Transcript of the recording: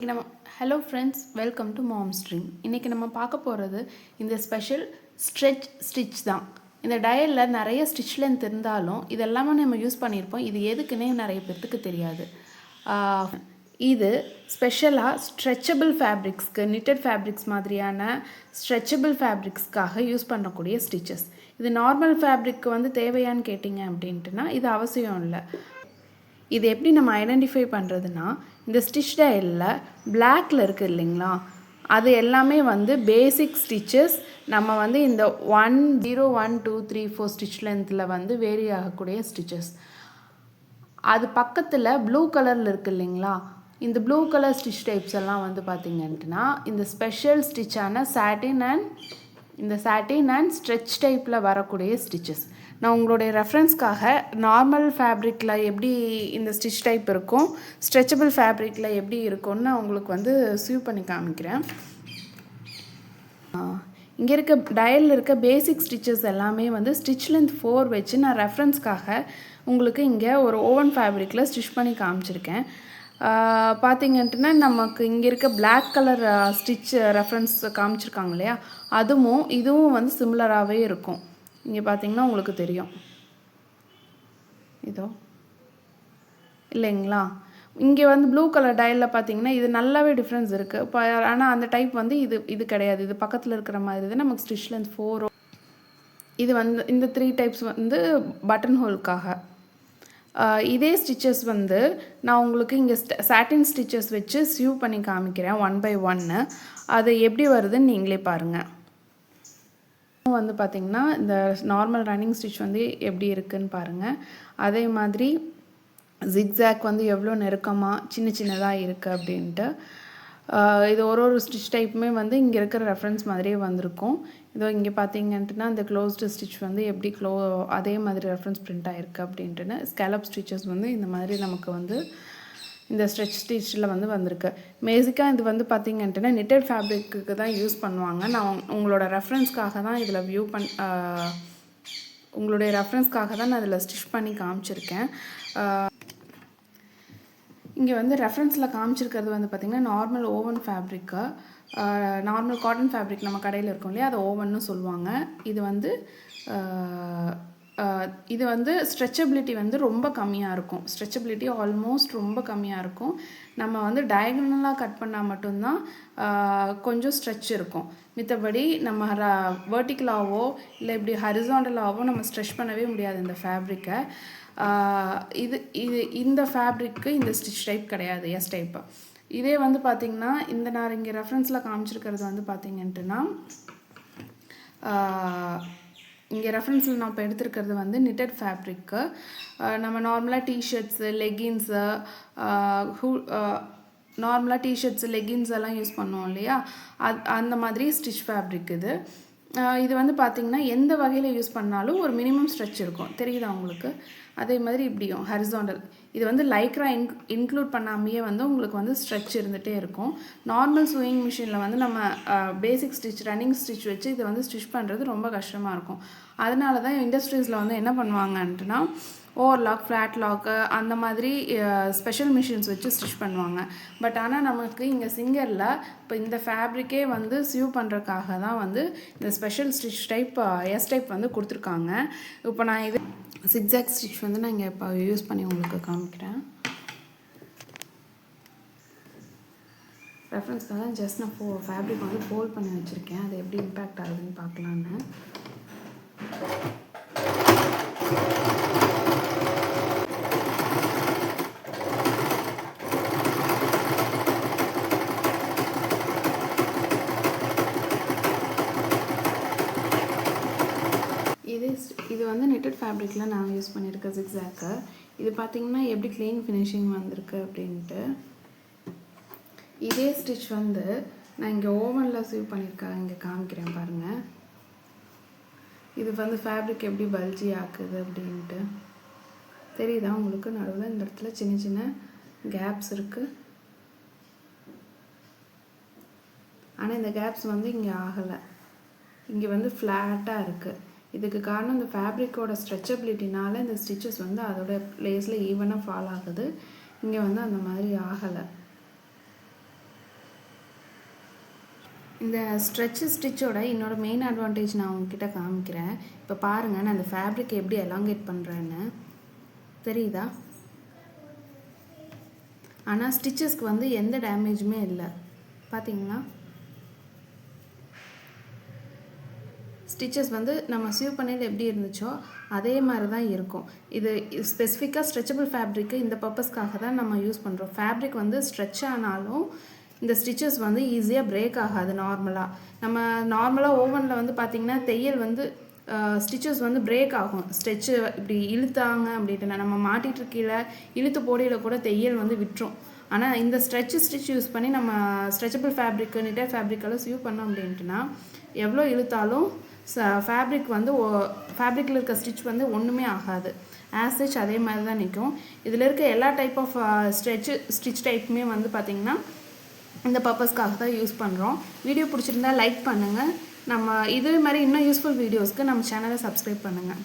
நம்ம hello friends, welcome to Mom Stream. இன்றைக்கி நம்ம பார்க்க போகிறது இந்த ஸ்பெஷல் ஸ்டிச் தான். இந்த டயலில் நிறைய ஸ்டிச் லென்த் இருந்தாலும் இதெல்லாமே நம்ம யூஸ் பண்ணியிருப்போம். இது எதுக்குன்னே நிறைய பேர்த்துக்கு தெரியாது. இது ஸ்பெஷலாக ஸ்ட்ரெச்சபிள் ஃபேப்ரிக்ஸ்க்கு, நிட்டட் ஃபேப்ரிக்ஸ் மாதிரியான ஸ்ட்ரெச்சபிள் ஃபேப்ரிக்ஸ்க்காக யூஸ் பண்ணக்கூடிய ஸ்டிச்சஸ். இது நார்மல் ஃபேப்ரிக்கு வந்து தேவையான்னு கேட்டிங்க அப்படின்ட்டுனா இது அவசியம் இல்லை. இது எப்படி நம்ம ஐடென்டிஃபை பண்ணுறதுனா, இந்த ஸ்டிச் டயலில் பிளாக்கில் இருக்குது இல்லைங்களா, அது எல்லாமே வந்து பேசிக் ஸ்டிச்சஸ். நம்ம வந்து இந்த 1 0 1 2 3 4 ஸ்டிச் லென்த்தில் வந்து வேரி ஆகக்கூடிய ஸ்டிச்சஸ். அது பக்கத்தில் ப்ளூ கலரில் இருக்குது இல்லைங்களா, இந்த ப்ளூ கலர் ஸ்டிச் டைப்ஸ் எல்லாம் வந்து பார்த்திங்கன்னா இந்த ஸ்பெஷல் ஸ்டிச்சான சாட்டின் அண்ட் ஸ்ட்ரெச் டைப்பில் வரக்கூடிய ஸ்டிச்சஸ். நான் உங்களுடைய ரெஃபரன்ஸ்க்காக நார்மல் ஃபேப்ரிக்கில் எப்படி இந்த ஸ்டிச் டைப் இருக்கும், ஸ்ட்ரெச்சபிள் ஃபேப்ரிக்கில் எப்படி இருக்கும்னு நான் உங்களுக்கு வந்து சியூ பண்ணி காமிக்கிறேன். இங்கே இருக்க டயலில் இருக்க பேசிக் ஸ்டிச்சஸ் எல்லாமே வந்து ஸ்டிச் லென்த் 4 வச்சு நான் ரெஃபரன்ஸ்க்காக உங்களுக்கு இங்கே ஒரு ஓவன் ஃபேப்ரிக்கில் ஸ்டிச் பண்ணி காமிச்சிருக்கேன். பார்த்திங்கன்னா நமக்கு இங்கே இருக்க பிளாக் கலர் ஸ்டிச் ரெஃபரன்ஸ் காமிச்சிருக்காங்க இல்லையா, இதுவும் வந்து சிமிலராகவே இருக்கும். இங்கே பார்த்திங்கன்னா உங்களுக்கு தெரியும், இதோ இல்லைங்களா. இங்கே வந்து ப்ளூ கலர் டயலில் பார்த்திங்கன்னா இது நல்லாவே டிஃப்ரென்ஸ் இருக்குது. இப்போ ஆனால் அந்த டைப் வந்து இது கிடையாது. இது பக்கத்தில் இருக்கிற மாதிரி தான் நமக்கு ஸ்டிச் லென்த் 4. இது வந்து இந்த 3 டைப்ஸ் வந்து பட்டன் ஹோல்க்காக. இதே ஸ்டிச்சஸ் வந்து நான் உங்களுக்கு இங்கே சாட்டின் ஸ்டிச்சஸ் வச்சு சியூ பண்ணி காமிக்கிறேன் 1 by 1. அது எப்படி வருதுன்னு நீங்களே பாருங்கள். வந்து பார்த்திங்கன்னா இந்த நார்மல் ரன்னிங் ஸ்டிச் வந்து எப்படி இருக்குதுன்னு பாருங்கள். அதே மாதிரி ஜிக்ஸாக் வந்து எவ்வளோ நெருக்கமாக சின்னதாக இருக்குது அப்படின்ட்டு. இது ஒரு ஸ்டிச் டைப்புமே வந்து இங்கே இருக்கிற ரெஃபரன்ஸ் மாதிரியே வந்திருக்கும். இதோ இங்கே பார்த்தீங்கன்னா இந்த க்ளோஸ்டு ஸ்டிச் வந்து எப்படி அதே மாதிரி ரெஃபரன்ஸ் பிரிண்ட் ஆகிருக்கு அப்படின்ட்டுன்னு. ஸ்கேலப் ஸ்டிச்சஸ் வந்து இந்த மாதிரி நமக்கு வந்து இந்த ஸ்ட்ரெச் ஸ்டிச்சில் வந்து வந்திருக்கு. பேசிக்காக இது வந்து பார்த்திங்கன்னா நிட்டட் ஃபேப்ரிக்கு தான் யூஸ் பண்ணுவாங்க. நான் உங்களோட ரெஃபரன்ஸ்க்காக தான் இதில் உங்களுடைய ரெஃபரன்ஸ்க்காக தான் நான் இதில் ஸ்டிச் பண்ணி காமிச்சிருக்கேன். இங்கே வந்து ரெஃபரன்ஸில் காமிச்சிருக்கிறது வந்து பார்த்திங்கன்னா normal woven fabric, normal cotton fabric நம்ம கடையில் இருக்கும் இல்லையா, அதை ஓவன்னு சொல்லுவாங்க. இது வந்து ஸ்ட்ரெச்சபிலிட்டி வந்து ரொம்ப கம்மியாக இருக்கும். ஸ்ட்ரெச்சபிலிட்டி ஆல்மோஸ்ட் ரொம்ப கம்மியாக இருக்கும். நம்ம வந்து டயகனலாக கட் பண்ணால் மட்டும்தான் கொஞ்சம் ஸ்ட்ரெச் இருக்கும். மித்தபடி நம்ம வெர்டிக்கலாகவோ இல்லை இப்படி ஹரிசாண்டலாகவோ நம்ம ஸ்ட்ரெச் பண்ணவே முடியாது இந்த ஃபேப்ரிக்கை. இந்த ஃபேப்ரிக்கு இந்த ஸ்டிச் டைப் கிடையாது, எஸ் டைப்பு. இதே வந்து பார்த்திங்கன்னா இந்த நான் இங்கே ரெஃபரன்ஸில் காமிச்சிருக்கிறது வந்து பார்த்திங்கன்னா இங்கே ரெஃபரன்ஸில் நான் இப்போ எடுத்துருக்கிறது வந்து நிட்டட் ஃபேப்ரிக்கு. நம்ம நார்மலாக டிஷர்ட்ஸு, லெகின்ஸு, நார்மலாக டிஷர்ட்ஸு, லெகின்ஸ் எல்லாம் யூஸ் பண்ணுவோம் இல்லையா, அந்த மாதிரி ஸ்டிச் ஃபேப்ரிக் இது. இது வந்து பார்த்திங்கன்னா எந்த வகையில் யூஸ் பண்ணாலும் ஒரு மினிமம் ஸ்ட்ரெச் இருக்கும், தெரியுதா உங்களுக்கு. அதே மாதிரி இப்படியும் ஹரிசாண்டல். இது வந்து லைக்ரா இன்க்ளூட் பண்ணாமையே வந்து உங்களுக்கு வந்து ஸ்ட்ரெச் இருந்துகிட்டே இருக்கும். நார்மல் சூயிங் மிஷினில் வந்து நம்ம பேசிக் ஸ்டிச், ரன்னிங் ஸ்டிச் வச்சு இதை வந்து ஸ்டிச் பண்ணுறது ரொம்ப கஷ்டமாக இருக்கும். அதனால தான் இண்டஸ்ட்ரீஸில் வந்து என்ன பண்ணுவாங்கன்ட்டுனா ஓவர்லாக், ஃப்ளாட் லாக்கு அந்த மாதிரி ஸ்பெஷல் மிஷின்ஸ் வச்சு ஸ்டிச் பண்ணுவாங்க. பட் ஆனால் நமக்கு இங்கே சிங்கரில் இப்போ இந்த ஃபேப்ரிக்கே வந்து சியூ பண்ணுறதுக்காக தான் வந்து இந்த special stitch type S type வந்து கொடுத்துருக்காங்க. இப்போ நான் இது ஜிக்ஸாக் ஸ்டிச் வந்து நான் இங்கே இப்போ யூஸ் பண்ணி உங்களுக்கு காமிக்கிறேன். ரெஃபரன்ஸ்க்காக தான் ஜஸ்ட் நான் ஃபேப்ரிக் வந்து ஃபோல்ட் பண்ணி வச்சுருக்கேன். அது எப்படி இம்பேக்ட் ஆகுதுன்னு பார்க்கலான்னு. இது வந்து நெட்டட் ஃபேப்ரிக்கில் நான் யூஸ் பண்ணியிருக்கேன் ஜிக்ஸாக்கு. இது பார்த்திங்கன்னா எப்படி க்ளீன் ஃபினிஷிங் வந்திருக்கு அப்படின்ட்டு. இதே ஸ்டிச் வந்து நான் இங்கே ஓவனில் சியூ பண்ணியிருக்கேன், இங்கே காமிக்கிறேன் பாருங்கள். இது வந்து ஃபேப்ரிக் எப்படி பல்ஜி ஆக்குது அப்படின்ட்டு தெரியுதா உங்களுக்கு. நடுவில் இந்த இடத்துல சின்ன கேப்ஸ் இருக்குது. ஆனால் இந்த கேப்ஸ் வந்து இங்கே ஆகலை, இங்கே வந்து ஃப்ளாட்டாக இருக்குது. இதுக்கு காரணம் இந்த ஃபேப்ரிக்கோட ஸ்ட்ரெச்சபிலிட்டினால இந்த ஸ்டிச்சஸ் வந்து அதோட ப்ளேஸில் ஈவனாக ஃபால் ஆகுது. இங்கே வந்து அந்த மாதிரி ஆகலை. இந்த ஸ்ட்ரெச் ஸ்டிச்சோட இன்னொரு மெயின் அட்வான்டேஜ் நான் உங்ககிட்ட காமிக்கிறேன். இப்போ பாருங்கள், நான் அந்த ஃபேப்ரிக் எப்படி எலாங்கேட் பண்ணுறேன்னு தெரியுதா? ஆனால் ஸ்டிச்சஸ்க்கு வந்து எந்த டேமேஜுமே இல்லை. பார்த்தீங்களா? ஸ்டிச்சஸ் வந்து நம்ம சியூ பண்ணிட்டு எப்படி இருந்துச்சோ அதே மாதிரி தான் இருக்கும். இது ஸ்பெசிஃபிக்காக ஸ்ட்ரெச்சபிள் ஃபேப்ரிக்கு இந்த பர்பஸ்க்காக தான் நம்ம யூஸ் பண்ணுறோம். ஃபேப்ரிக் வந்து ஸ்ட்ரெச் ஆனாலும் இந்த ஸ்டிச்சஸ் வந்து ஈஸியாக பிரேக் ஆகாது. நார்மலாக ஓவனில் வந்து பார்த்திங்கன்னா தையல் வந்து ஸ்டிச்சஸ் வந்து பிரேக் ஆகும். ஸ்ட்ரெச்சு இப்படி இழுத்தாங்க அப்படின்ட்டு நம்ம மாட்டிகிட்டு கீழே இழுத்து போடையில் கூட தையல் வந்து விட்டுரும். ஆனால் இந்த ஸ்டிச் யூஸ் பண்ணி நம்ம ஸ்ட்ரெச்சபிள் ஃபேப்ரிக்கு நிட்டட் ஃபேப்ரிக்கெல்லாம் யூஸ் பண்ணோம் அப்படின்ட்டுனா எவ்வளோ இழுத்தாலும் ஃபேப்ரிக் வந்து ஃபேப்ரிக்கில் இருக்க ஸ்டிச் வந்து ஒன்றுமே ஆகாது. ஸ்டிச் அதே மாதிரி தான் நிற்கும். இதில் இருக்க எல்லா டைப் ஆஃப் ஸ்டிச் டைப்புமே வந்து பார்த்திங்கன்னா இந்த பர்பஸ்க்காக தான் யூஸ் பண்ணுறோம். வீடியோ பிடிச்சிருந்தா லைக் பண்ணுங்கள். நம்ம இதே மாதிரி இன்னும் யூஸ்ஃபுல் வீடியோஸ்க்கு நம்ம சேனலை சப்ஸ்கிரைப் பண்ணுங்கள்.